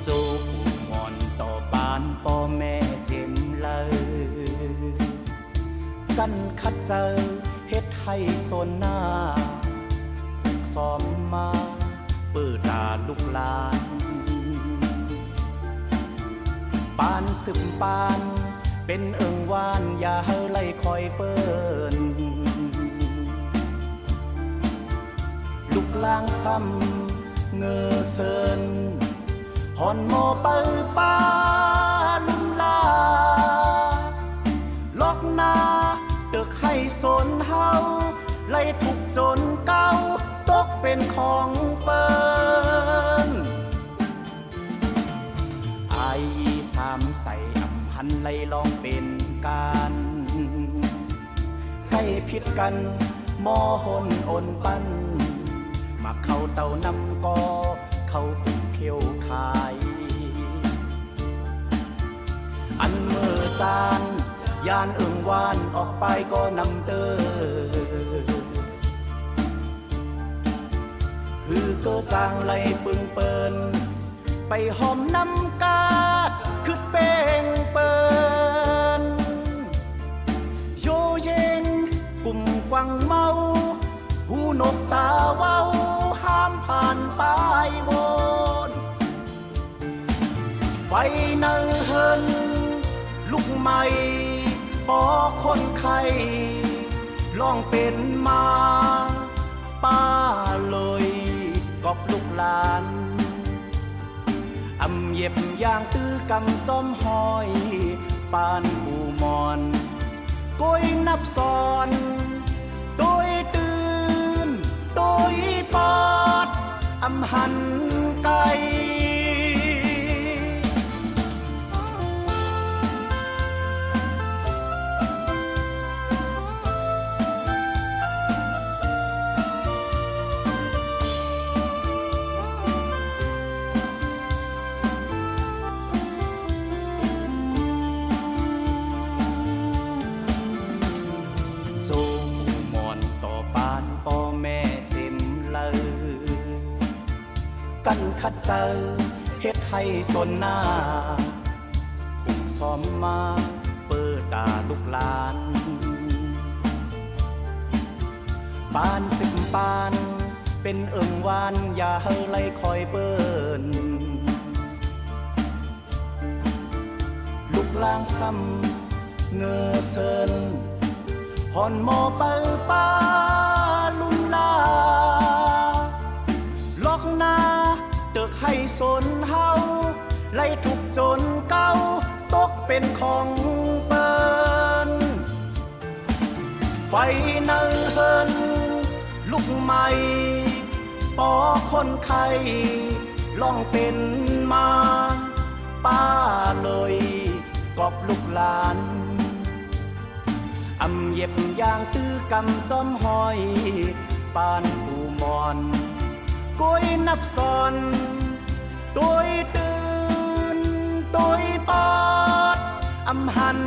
โจผู้มอนต่อบ้านพ่อแม่เจ็มเลยกันคัดเจอเฮ็ดให้โซนหน้าถูกซ้อมมาเปิดตาลูกหลานปานซึมปานเป็นเอิงวานอย่าเฮาไล่คอยเปิ้นลูกลางซ้ำเงอเซินหอนโมเปิดปาลุมลาล็อกหน้าเดึกให้สนเฮาไล่ทุกจนเก่าตกเป็นของเปิ้นไอ้สามใส่อำพันไล่ลองเป็นการให้ผิดกันมอหนอนปันมาเข้าเต้านำกอเข้าปุ่มเขียวขายอันมือจานยานเอิงวานออกไปก็นำเด้อฮือเกอจางไหลปึงเปินไปหอมน้ำกาดคือเป้งเปินโยเยงกลุ่มกวังเมาหูนกตาเว้าห้ามผ่านป้ายวนไฟเนอเฮินลูกใหม่ปอคนไข้ลองเป็นมาป้าเลยกอบลูกหลานอำเย็บย่างตื้อกำจอมหอยปานอูมอนก้อยนับซอนโดยตื่นโดยปอดอำหันไกลกันคัดเจอเฮ็ดให้สนหน้าถูกซ้อมมาเปิดตาลูกหลานปานสิบปานเป็นเอิงวานอย่าเฮาไล่คอยเปิ้นลูกลางซ้ำเงอเซินหอนโมเปิลปาลุมลาล็อกหน้าเดึกให้สนเฮาไล่ทุกจนเก่าตกเป็นของเปิ้นไฟเนอเฮินลูกใหม่ปอคนไข้ลองเป็นมาป้าเลยกอบลูกหลานอำเย็บย่างตื้อกำจอมหอยปานอูมอนก้อยนับซอนโดยตื่นโดยปอดอำหัน